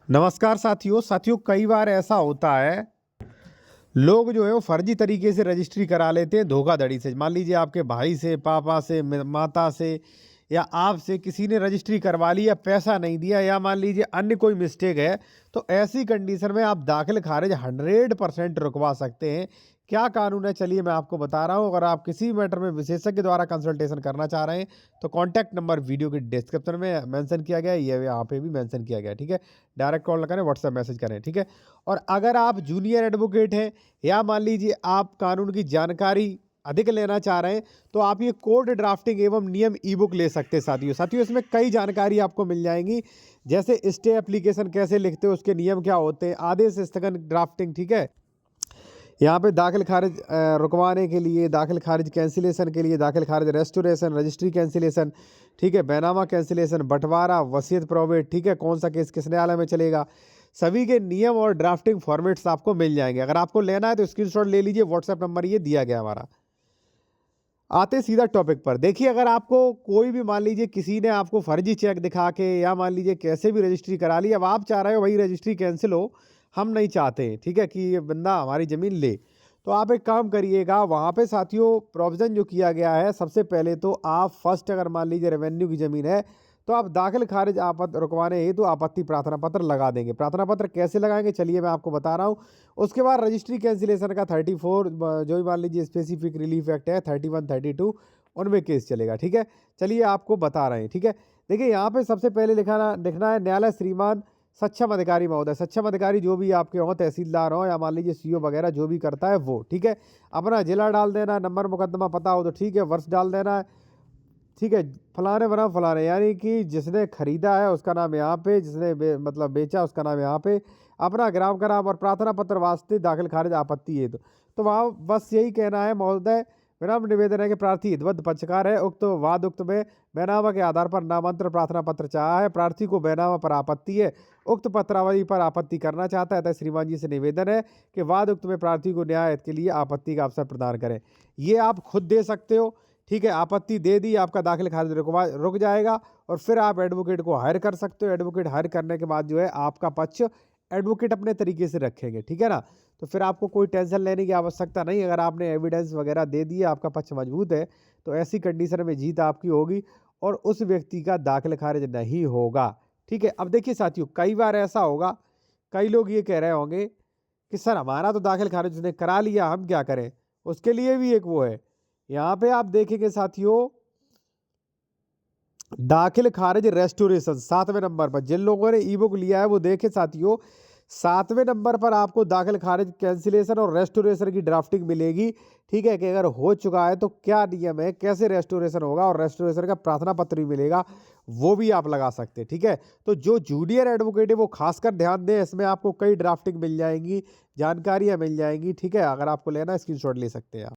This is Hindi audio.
नमस्कार साथियों कई बार ऐसा होता है। लोग जो है वो फर्जी तरीके से रजिस्ट्री करा लेते हैं धोखाधड़ी से। मान लीजिए आपके भाई से, पापा से, माता से या आपसे किसी ने रजिस्ट्री करवा ली या पैसा नहीं दिया या मान लीजिए अन्य कोई मिस्टेक है, तो ऐसी कंडीशन में आप दाखिल खारिज 100% रुकवा सकते हैं। क्या कानून है, चलिए मैं आपको बता रहा हूं। अगर आप किसी मैटर में विशेषज्ञ द्वारा कंसल्टेशन करना चाह रहे हैं तो कॉन्टैक्ट नंबर वीडियो के डिस्क्रिप्शन में मेंशन किया गया है, ये यहाँ पे भी मेंशन किया गया है। ठीक है, डायरेक्ट कॉल ना करें, व्हाट्सएप मैसेज करें। ठीक है, और अगर आप जूनियर एडवोकेट हैं या मान लीजिए आप कानून की जानकारी अधिक लेना चाह रहे हैं, तो आप ये कोर्ट ड्राफ्टिंग एवं नियम ई बुक ले सकते हैं। साथियों इसमें कई जानकारी आपको मिल जाएंगी, जैसे स्टे एप्लीकेशन कैसे लिखते हो, उसके नियम क्या होते हैं, आदेश स्थगन ड्राफ्टिंग। ठीक है, यहाँ पे दाखिल खारिज रुकवाने के लिए, दाखिल खारिज कैंसिलेशन के लिए, दाखिल खारिज रेस्टोरेशन, रजिस्ट्री कैंसिलेशन, ठीक है, बैनामा कैंसिलेशन, बंटवारा, वसीयत प्रोबेट, ठीक है, कौन सा केस किस न्यायालय में चलेगा, सभी के नियम और ड्राफ्टिंग फॉर्मेट्स आपको मिल जाएंगे। अगर आपको लेना है तो स्क्रीनशॉट ले लीजिए, व्हाट्सएप नंबर ये दिया गया हमारा। आते सीधा टॉपिक पर। देखिए, अगर आपको कोई भी मान लीजिए किसी ने आपको फर्जी चेक दिखा के या मान लीजिए कैसे भी रजिस्ट्री करा ली, अब आप चाह रहे हो वही रजिस्ट्री कैंसिल हो, हम नहीं चाहते, ठीक है, कि ये बंदा हमारी ज़मीन ले, तो आप एक काम करिएगा, वहाँ पे साथियों प्रोविज़न जो किया गया है, सबसे पहले तो आप फर्स्ट अगर मान लीजिए रेवेन्यू की ज़मीन है तो आप दाखिल खारिज रुकवाने हेतु आपत्ति प्रार्थना पत्र लगा देंगे। प्रार्थना पत्र कैसे लगाएंगे, चलिए मैं आपको बता रहा हूँ। उसके बाद रजिस्ट्री कैंसिलेशन का 34 जो भी मान लीजिए स्पेसिफिक रिलीफ एक्ट है 31, 32 उनमें केस चलेगा। ठीक है, चलिए आपको बता रहे हैं। ठीक है, देखिए यहाँ पे सबसे पहले लिखना है न्यायालय श्रीमान सक्षम अधिकारी महोदय। सक्षम अधिकारी जो भी आपके हों, तहसीलदार हो या मान लीजिए सीओ वगैरह जो भी करता है वो। ठीक है, अपना जिला डाल देना, नंबर मुकदमा पता हो तो ठीक है, वर्ष डाल देना है। ठीक है, फलाने बना फलाने, यानी कि जिसने खरीदा है उसका नाम यहाँ पे, जिसने मतलब बेचा उसका नाम यहाँ पे, अपना ग्राम का नाम और प्रार्थना पत्र वास्ते दाखिल खारिज आपत्ति है तो वहाँ बस यही कहना है महोदय, विनम्र निवेदन है कि प्रार्थी हितवद्ध पक्षकार है, उक्त वाद उक्त में बैनामा के आधार पर नामांतर प्रार्थना पत्र चाहा है, प्रार्थी को बैनामा पर आपत्ति है, उक्त पत्रावली पर आपत्ति करना चाहता है, तो श्रीमान जी से निवेदन है कि वाद उक्त में प्रार्थी को न्याय के लिए आपत्ति का अवसर प्रदान करें। ये आप खुद दे सकते हो। ठीक है, आपत्ति दे दी, आपका दाखिल खारिज रुक जाएगा और फिर आप एडवोकेट को हायर कर सकते हो। एडवोकेट हायर करने के बाद जो है आपका पक्ष एडवोकेट अपने तरीके से रखेंगे। ठीक है ना, तो फिर आपको कोई टेंशन लेने की आवश्यकता नहीं। अगर आपने एविडेंस वगैरह दे दिए, आपका पक्ष मजबूत है, तो ऐसी कंडीशन में जीत आपकी होगी और उस व्यक्ति का दाखिल खारिज नहीं होगा। ठीक है, अब देखिए साथियों, कई बार ऐसा होगा, कई लोग ये कह रहे होंगे कि सर हमारा तो दाखिल खारिज उसने करा लिया, हम क्या करें। उसके लिए भी एक वो है, यहाँ पे आप देखेंगे साथियों, दाखिल खारिज रेस्टोरेशन 7वें नंबर पर। जिन लोगों ने ई बुक लिया है वो देखे साथियों, 7वें नंबर पर आपको दाखिल खारिज कैंसिलेशन और रेस्टोरेशन की ड्राफ्टिंग मिलेगी। ठीक है, कि अगर हो चुका है तो क्या नियम है, कैसे रेस्टोरेशन होगा, और रेस्टोरेशन का प्रार्थना पत्र भी मिलेगा, वो भी आप लगा सकते हैं। ठीक है, तो जो जूनियर एडवोकेट है वो खासकर ध्यान दें, इसमें आपको कई ड्राफ्टिंग मिल जाएंगी, जानकारियाँ मिल जाएंगी। ठीक है, अगर आपको लेना स्क्रीनशॉट ले सकते हैं आप।